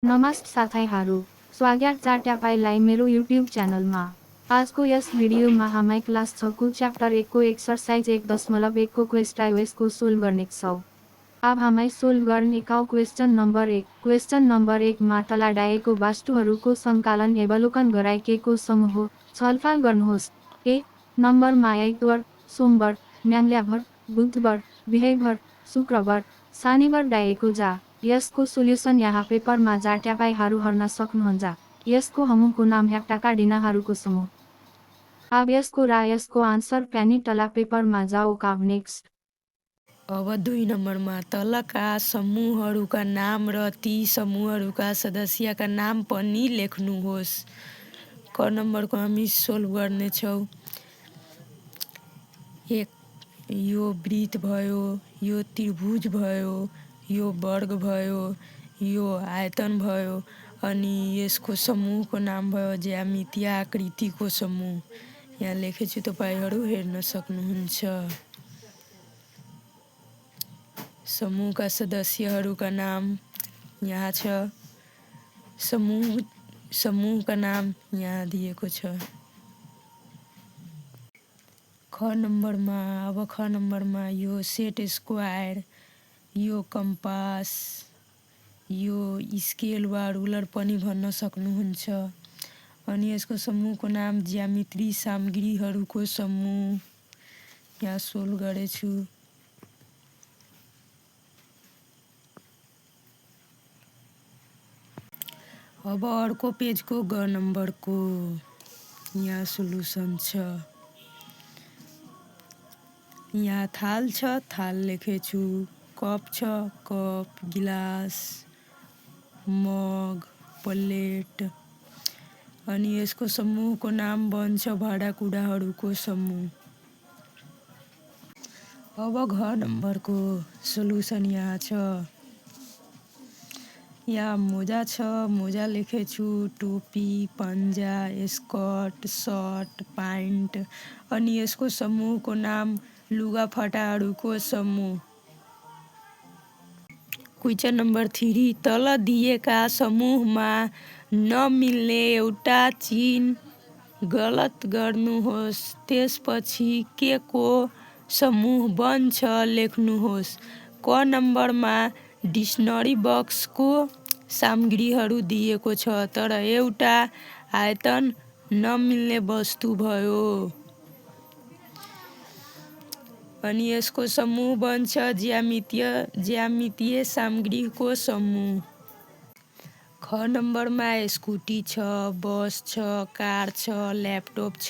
नमस्ते साथीहरू, स्वागत छ तपाईलाई मेरो युट्युब च्यानलमा। आजको यस भिडियोमा हामी क्लास 6 को च्याप्टर 1 को एक्सरसाइज 1.1 को क्वेस्ट को सोल्भ गर्नेछौँ। अब हामी सोल्भ गर्नेछौँ क्वेश्चन नम्बर 1। क्वेश्चन नम्बर 1 मा तलाडाएको वस्तुहरूको सङ्कलन अवलोकन गराइएको समूह छलफल गर्नुहोस्। ए नम्बरमा आइतबार, सोमबार, मङ्गलबार, बुधबार, बिहीबार, शुक्रबार, शनिबार डाएको जा। यसको सोल्युसन यहाँ पेपरमा जा तपाईहरू हेर्न सक्नुहुन्छ। यसको समूहको नाम हेप्टाका डिनाहरूको समूह। अब यसको आन्सर प्यानी तला पेपरमा जाओ अब नेक्स्ट। अब 2 नम्बरमा तलका समूहहरूका नाम र ती समूहहरूका सदस्यका नाम पनि लेख्नुहोस्। क नम्बरको हामी सोल्भ गर्नेछौँ। 1 यो वृत्त भयो, यो त्रिभुज भयो, यो वर्ग भयो, यो आयतन भयो अनि यसको समूहको नाम भयो ज्यामितीय आकृतिको समूह। यहाँ लेखेछु, तपाईहरू हेर्न सक्नुहुन्छ। समूहका सदस्यहरूका नाम यहाँ छ। समूहका नाम यहाँ दिएको छ। अब ख नम्बरमा यो सेट स्क्वायर, यो कम्पास, यो स्केल वा रुलर पनि भन्न सक्नुहुन्छ। अनि यसको समूहको नाम ज्यामितीय सामग्रीहरूको समूह। यहाँ सोल्भ गरेछु। अब अर्को पेजको ग नम्बरको यहाँ सोल्युसन छ। यहाँ थाल छ, थाल लेखेछु। कप छ, कप, गिलास, मग, प्लेट अनि यसको समूहको नाम बन्छ भाँडाकुँडाहरूको समूह। अब घ नम्बरको सोल्युसन यहाँ छ। यहाँ मोजा छ, मोजा लेखेछु। टोपी, पन्जा, स्कर्ट, सर्ट, प्यान्ट अनि यसको समूहको नाम लुगाफाटाहरूको समूह। क्वेसन नम्बर 3 तल दिएका समूहमा नमिल्ने एउटा चिन्ह गलत गर्नुहोस्। त्यसपछि के को समूह बन्छ लेख्नुहोस्। क नम्बरमा डिक्सनरी बक्सको सामग्रीहरू दिएको छ, तर एउटा आयतन नमिल्ने वस्तु भयो। अनि यसको समूह बन्छ ज्यामितीय सामग्रीको समूह। ख नम्बरमा स्कुटी छ, बस छ, कार छ, ल्यापटप छ।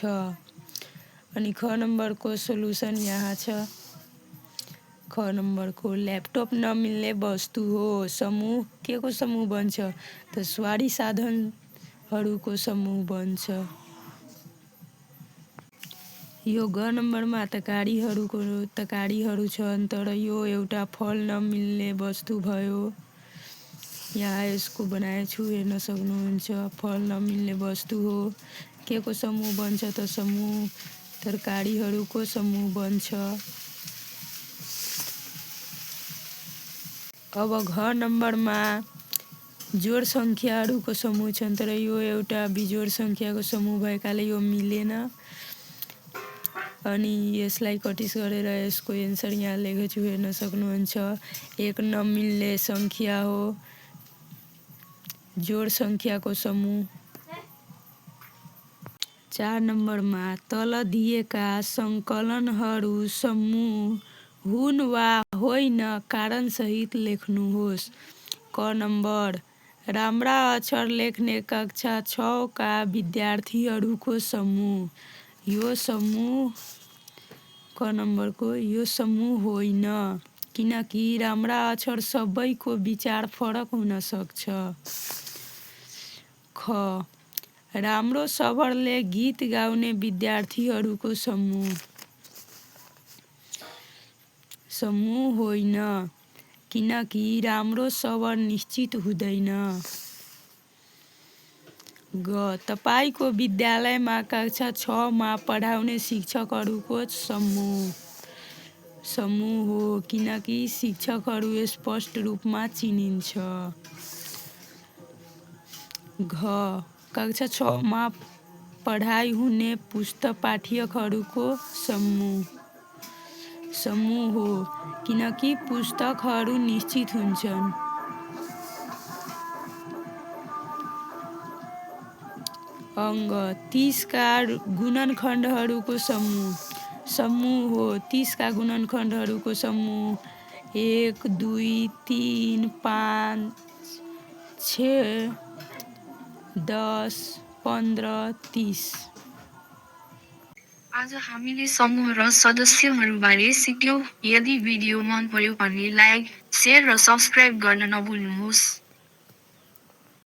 अनि ख नम्बरको सोल्युसन यहाँ छ। ख नम्बरको ल्यापटप नमिल्ने वस्तु हो। समूह के को समूह बन्छ त सवारी साधनहरूको समूह बन्छ। यो ग नम्बरमा तरकारीहरू छन्, तर यो एउटा फल नमिल्ने वस्तु भयो। यहाँ यसको बनाएछु, हेर्न सक्नुहुन्छ। फल नमिल्ने वस्तु हो। के को समूह बन्छ त समूह तरकारीहरूको समूह बन्छ। अब घ नम्बरमा जोड सङ्ख्याहरूको समूह छन्, तर यो एउटा बिजोड सङ्ख्याको समूह भएकाले यो मिलेन। अनि यसलाई कटिस गरेर यसको एन्सर यहाँ लेखेछु, हेर्न सक्नुहुन्छ। एक नमिल्ने सङ्ख्या हो, जोड सङ्ख्याको समूह। 4 नम्बरमा तल दिएका सङ्कलनहरू समूह हुन् वा होइन कारणसहित लेख्नुहोस्। क नम्बर राम्रा अक्षर लेख्ने कक्षा 6 का विद्यार्थीहरूको समूह। यो समूह क नम्बरको यो समूह होइन, किनकि राम्रा अक्षर सबैको विचार फरक हुन सक्छ। ख राम्रो स्वरले गीत गाउने विद्यार्थीहरूको समूह होइन, किनकि राम्रो स्वर निश्चित हुँदैन। ग तपाईको विद्यालयमा कक्षा 6 मा पढाउने शिक्षकहरूको समूह हो, किनकि शिक्षकहरू स्पष्ट रूपमा चिनिन्छ। घ कक्षा 6 मा पढाइ हुने पुस्तक पाठ्यहरूको समूह हो किनकि पुस्तकहरू निश्चित हुन्छन्। अङ्ग 30 का गुणनखण्डहरूको समूह हो 30 का गुणनखण्डहरूको समूह 1 2 3 5 6 10 15 30। आज हामीले समूह र सदस्यहरूबारे सिक्यौँ। यदि भिडियो मन पर्यो भने लाइक, सेयर र सब्स्क्राइब गर्न नभुल्नुहोस्।